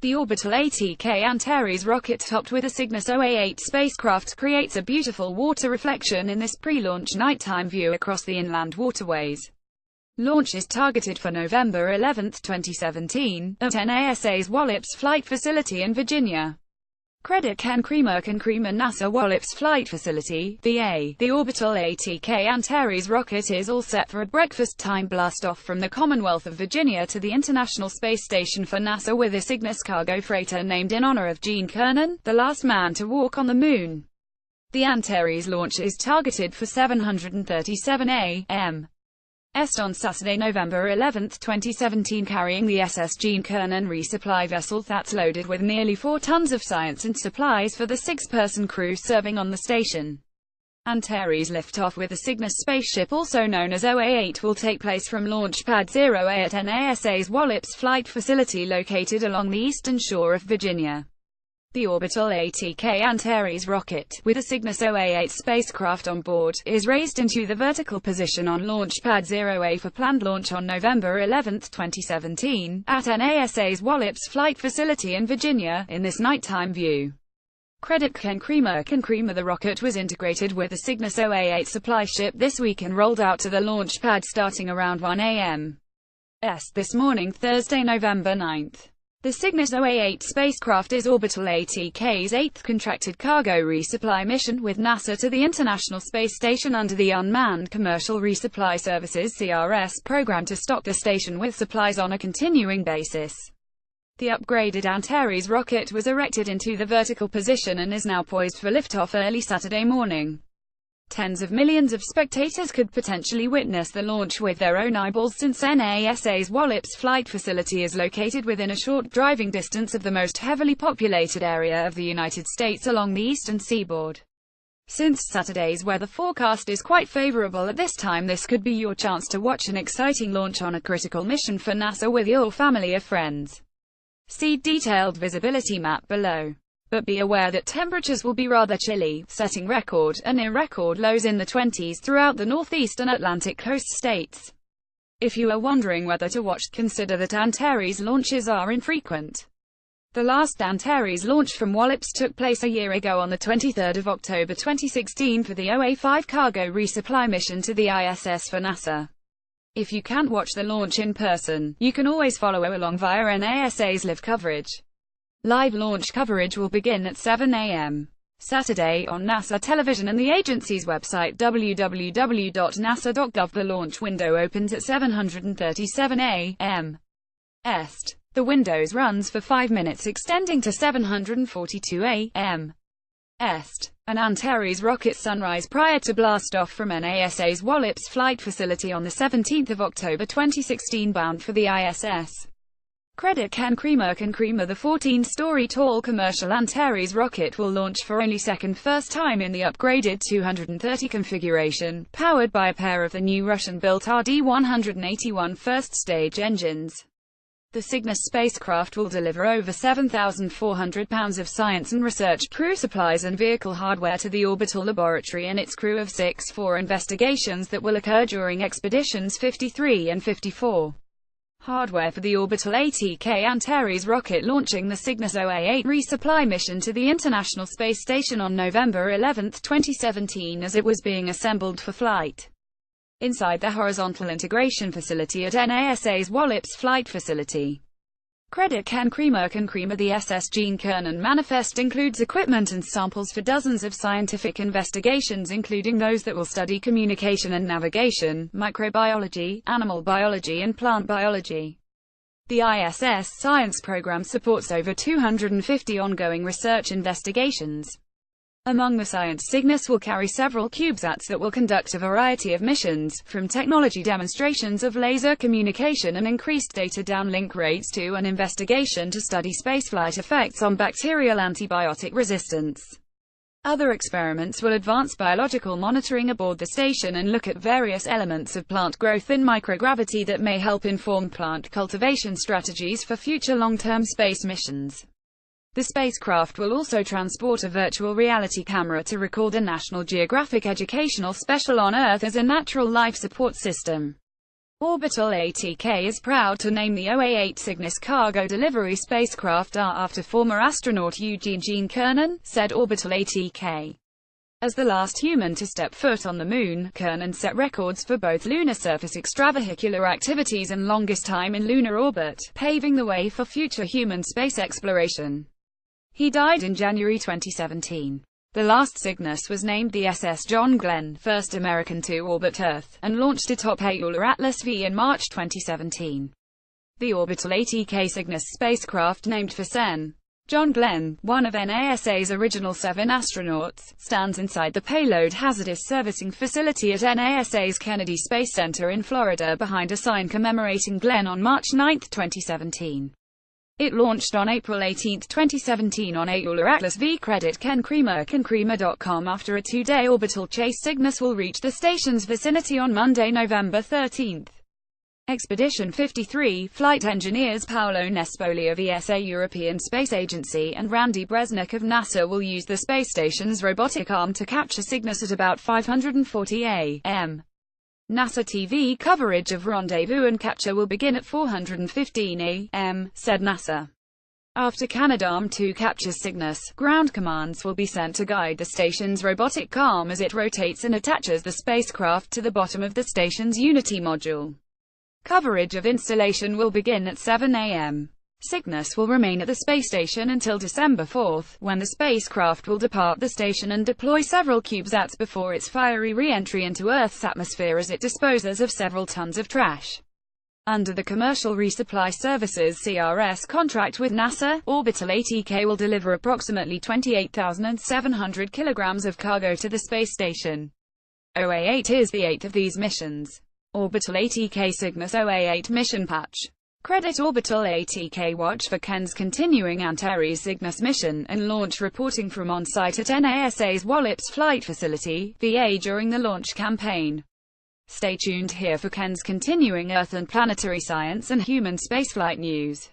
The Orbital ATK Antares rocket topped with a Cygnus OA8 spacecraft creates a beautiful water reflection in this pre-launch nighttime view across the inland waterways. Launch is targeted for November 11, 2017, at NASA's Wallops Flight Facility in Virginia. Credit Ken Creamer NASA Wallops Flight Facility, VA. The Orbital ATK Antares rocket is all set for a breakfast-time blastoff from the Commonwealth of Virginia to the International Space Station for NASA with a Cygnus cargo freighter named in honor of Gene Cernan, the last man to walk on the Moon. The Antares launch is targeted for 7:37 a.m. Est on Saturday, November 11, 2017, carrying the SS Gene Cernan resupply vessel that's loaded with nearly 4 tons of science and supplies for the 6-person crew serving on the station. Antares liftoff with the Cygnus spaceship, also known as OA8, will take place from Launch Pad 0A at NASA's Wallops Flight Facility located along the eastern shore of Virginia. The Orbital ATK Antares rocket, with a Cygnus OA8 spacecraft on board, is raised into the vertical position on Launch Pad 0A for planned launch on November 11, 2017, at NASA's Wallops Flight Facility in Virginia, in this nighttime view. Credit Ken Creamer The rocket was integrated with the Cygnus OA8 supply ship this week and rolled out to the launch pad starting around 1 a.m. Est this morning, Thursday, November 9. The Cygnus OA8 spacecraft is Orbital ATK's 8th contracted cargo resupply mission with NASA to the International Space Station under the Unmanned Commercial Resupply Services (CRS) program to stock the station with supplies on a continuing basis. The upgraded Antares rocket was erected into the vertical position and is now poised for liftoff early Saturday morning. Tens of millions of spectators could potentially witness the launch with their own eyeballs since NASA's Wallops Flight Facility is located within a short driving distance of the most heavily populated area of the United States along the eastern seaboard. Since Saturday's weather forecast is quite favorable at this time, this could be your chance to watch an exciting launch on a critical mission for NASA with your family or friends. See detailed visibility map below. But be aware that temperatures will be rather chilly, setting record and near-record lows in the 20s throughout the northeast and Atlantic coast states. If you are wondering whether to watch, consider that Antares launches are infrequent. The last Antares launch from Wallops took place a year ago on the 23rd of October 2016 for the OA5 cargo resupply mission to the ISS for NASA. If you can't watch the launch in person, you can always follow along via NASA's live coverage. Live launch coverage will begin at 7 a.m. Saturday on NASA television and the agency's website www.nasa.gov. The launch window opens at 7:37 a.m. Est. The window runs for 5 minutes extending to 7:42 a.m. Est. An Antares rocket sunrise prior to blastoff from NASA's Wallops Flight Facility on the 17th of October 2016 bound for the ISS. Credit Ken Creamer The 14-story tall commercial Antares rocket will launch for only first time in the upgraded 230 configuration, powered by a pair of the new Russian-built RD-181 first-stage engines. The Cygnus spacecraft will deliver over 7,400 pounds of science and research, crew supplies and vehicle hardware to the orbital laboratory and its crew of 6 for investigations that will occur during expeditions 53 and 54. Hardware for the Orbital ATK Antares rocket launching the Cygnus OA8 resupply mission to the International Space Station on November 11, 2017 as it was being assembled for flight. Inside the horizontal integration facility at NASA's Wallops Flight Facility. Credit Ken Creamer The SS Gene Cernan manifest includes equipment and samples for dozens of scientific investigations, including those that will study communication and navigation, microbiology, animal biology and plant biology. The ISS science program supports over 250 ongoing research investigations. Among the science, Cygnus will carry several CubeSats that will conduct a variety of missions, from technology demonstrations of laser communication and increased data downlink rates to an investigation to study spaceflight effects on bacterial antibiotic resistance. Other experiments will advance biological monitoring aboard the station and look at various elements of plant growth in microgravity that may help inform plant cultivation strategies for future long-term space missions. The spacecraft will also transport a virtual reality camera to record a National Geographic educational special on Earth as a natural life support system. Orbital ATK is proud to name the OA8 Cygnus cargo delivery spacecraft after former astronaut Eugene Cernan, said Orbital ATK. As the last human to step foot on the Moon, Cernan set records for both lunar surface extravehicular activities and longest time in lunar orbit, paving the way for future human space exploration. He died in January 2017. The last Cygnus was named the SS John Glenn, first American to orbit Earth, and launched atop Euler Atlas V in March 2017. The Orbital ATK Cygnus spacecraft, named for Sen. John Glenn, one of NASA's original 7 astronauts, stands inside the Payload Hazardous Servicing Facility at NASA's Kennedy Space Center in Florida behind a sign commemorating Glenn on March 9, 2017. It launched on April 18, 2017 on Euler Atlas V. Credit Ken Creamer, KenCreamer.com. After a 2-day orbital chase, Cygnus will reach the station's vicinity on Monday, November 13. Expedition 53 flight engineers Paolo Nespoli of ESA European Space Agency and Randy Bresnik of NASA will use the space station's robotic arm to capture Cygnus at about 5:40 a.m. NASA TV coverage of rendezvous and capture will begin at 4:15 a.m., said NASA. After Canadarm2 captures Cygnus, ground commands will be sent to guide the station's robotic arm as it rotates and attaches the spacecraft to the bottom of the station's Unity module. Coverage of installation will begin at 7 a.m. Cygnus will remain at the space station until December 4, when the spacecraft will depart the station and deploy several CubeSats before its fiery re-entry into Earth's atmosphere as it disposes of several tons of trash. Under the Commercial Resupply Services (CRS) contract with NASA, Orbital ATK will deliver approximately 28,700 kilograms of cargo to the space station. OA8 is the 8th of these missions. Orbital ATK Cygnus OA8 mission patch. Credit Orbital ATK Watch for Ken's continuing Antares Cygnus mission and launch reporting from on-site at NASA's Wallops Flight Facility, VA during the launch campaign. Stay tuned here for Ken's continuing Earth and planetary science and human spaceflight news.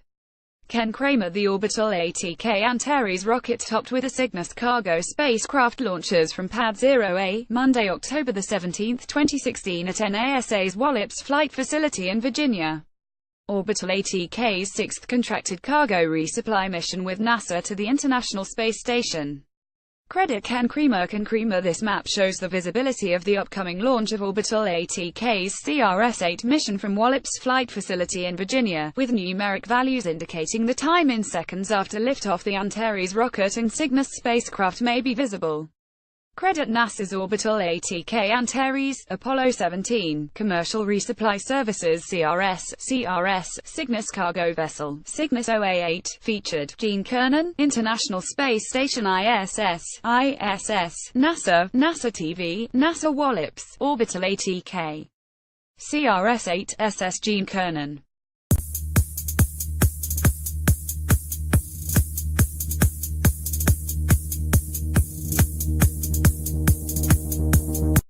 Ken Creamer. The Orbital ATK Antares rocket topped with a Cygnus cargo spacecraft launches from Pad 0A, Monday, October 17, 2016 at NASA's Wallops Flight Facility in Virginia. Orbital ATK's 6th contracted cargo resupply mission with NASA to the International Space Station. Credit Ken Creamer. Ken Creamer. This map shows the visibility of the upcoming launch of Orbital ATK's CRS-8 mission from Wallops Flight Facility in Virginia, with numeric values indicating the time in seconds after liftoff. The Antares rocket and Cygnus spacecraft may be visible. Credit NASA's Orbital ATK Antares, Apollo 17, Commercial Resupply Services CRS, Cygnus cargo vessel, Cygnus OA8, featured, Gene Cernan, International Space Station ISS, NASA, NASA TV, NASA Wallops, Orbital ATK. CRS-8, SS Gene Cernan.